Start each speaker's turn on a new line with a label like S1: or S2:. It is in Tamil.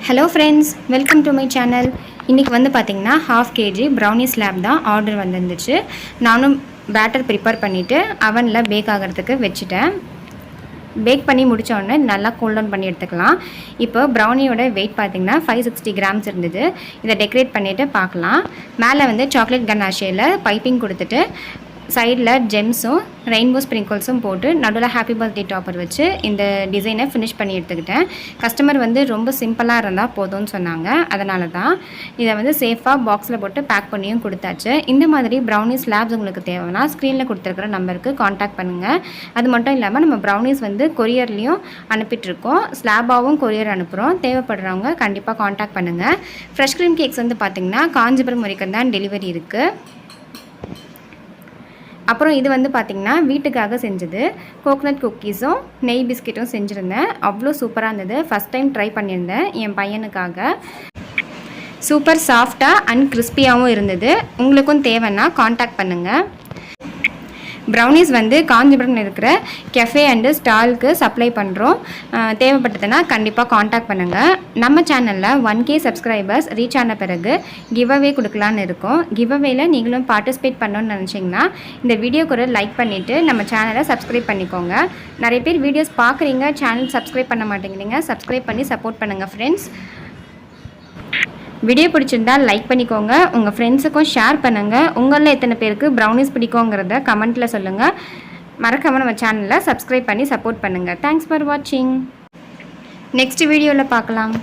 S1: Hello friends, welcome to my channel. இன்னைக்கு வந்து பாத்தீங்கன்னா 1/2 kg brownie slab தான் ஆர்டர் வந்திருந்துச்சு. நானும் பேட்டர் ப்ரிப்பேர் பண்ணிட்டு அவன்ல பேக் ஆகிறதுக்கு வெச்சிட்டேன். பேக் பண்ணி முடிச்ச உடனே நல்லா கூல் டவுன் பண்ணி எடுத்துக்கலாம். இப்போ brownieயோட weight பாத்தீங்கன்னா 560 grams இருந்தது. இத டெக்கரேட் பண்ணிட்டு பார்க்கலாம். மேலே வந்து சாக்லேட் கனாஷேல பைப்பிங் கொடுத்துட்டு சைடில் ஜெம்ஸும் ரெயின்போ ஸ்ப்ரிங்கிள்ஸும் போட்டு நடுவில் ஹாப்பி பர்த்டே டாப்பர் வச்சு இந்த டிசைனை ஃபினிஷ் பண்ணி எடுத்துக்கிட்டேன். கஸ்டமர் வந்து ரொம்ப சிம்பிளாக இருந்தால் போதும்னு சொன்னாங்க. அதனால தான் இதை வந்து சேஃபாக பாக்ஸில் போட்டு பேக் பண்ணியும் கொடுத்தாச்சு. இந்த மாதிரி ப்ரௌனி ஸ்லாப்ஸ் உங்களுக்கு தேவைன்னா ஸ்க்ரீனில் கொடுத்துருக்குற நம்பருக்கு காண்டாக்ட் பண்ணுங்கள். அது மட்டும் இல்லாமல் நம்ம ப்ரௌனிஸ் வந்து கொரியர்லேயும் அனுப்பிட்டுருக்கோம், ஸ்லாபாகவும் கொரியர் அனுப்புகிறோம். தேவைப்படுறவங்க கண்டிப்பாக காண்டாக்ட் பண்ணுங்கள். ஃப்ரெஷ் க்ரீம் கேக்ஸ் வந்து பார்த்திங்கன்னா காஞ்சிபுரம் வரைக்கும் தான் டெலிவரி இருக்குது. அப்புறம் இது வந்து பார்த்திங்கன்னா வீட்டுக்காக செஞ்சது கோகனட் குக்கீஸும் நெய் பிஸ்கெட்டும் செஞ்சுருந்தேன். அவ்வளோ சூப்பராக இருந்தது. ஃபஸ்ட் டைம் ட்ரை பண்ணியிருந்தேன் என் பையனுக்காக. சூப்பர் சாஃப்டாக அண்ட் கிறிஸ்பியாகவும் இருந்தது. உங்களுக்கும் தேவைன்னா காண்டாக்ட் பண்ணுங்கள். ப்ரௌனிஸ் வந்து காஞ்சிபுரம் இருக்கிற கெஃபே அண்டு ஸ்டாலுக்கு சப்ளை பண்ணுறோம். தேவைப்பட்டதுன்னா கண்டிப்பாக காண்டாக்ட் பண்ணுங்கள். நம்ம சேனலில் 1K சப்ஸ்கிரைபர்ஸ் ரீச் ஆன பிறகு கிவ்அவே கொடுக்கலான்னு இருக்கோம். கிவ்அவேல நீங்களும் பார்ட்டிசிபேட் பண்ணணும்னு நினச்சிங்கன்னா இந்த வீடியோக்கு ஒரு லைக் பண்ணிவிட்டு நம்ம சேனலை சப்ஸ்கிரைப் பண்ணிக்கோங்க. நிறைய பேர் வீடியோஸ் பார்க்குறீங்க, சேனல் சப்ஸ்கிரைப் பண்ண மாட்டேங்கிறீங்க. சப்ஸ்கிரைப் பண்ணி சப்போர்ட் பண்ணுங்கள் ஃப்ரெண்ட்ஸ். வீடியோ பிடிச்சிருந்தால் லைக் பண்ணிக்கோங்க. உங்கள் ஃப்ரெண்ட்ஸுக்கும் ஷேர் பண்ணுங்கள். உங்களில் எத்தனை பேருக்கு ப்ரௌனிஸ் பிடிக்குங்கிறத கமெண்ட்டில் சொல்லுங்கள். மறக்காமல் நம்ம சேனலை சப்ஸ்கிரைப் பண்ணி சப்போர்ட் பண்ணுங்கள். தேங்க்ஸ் ஃபார் வாட்சிங். நெக்ஸ்ட் வீடியோவில் பார்க்கலாம்.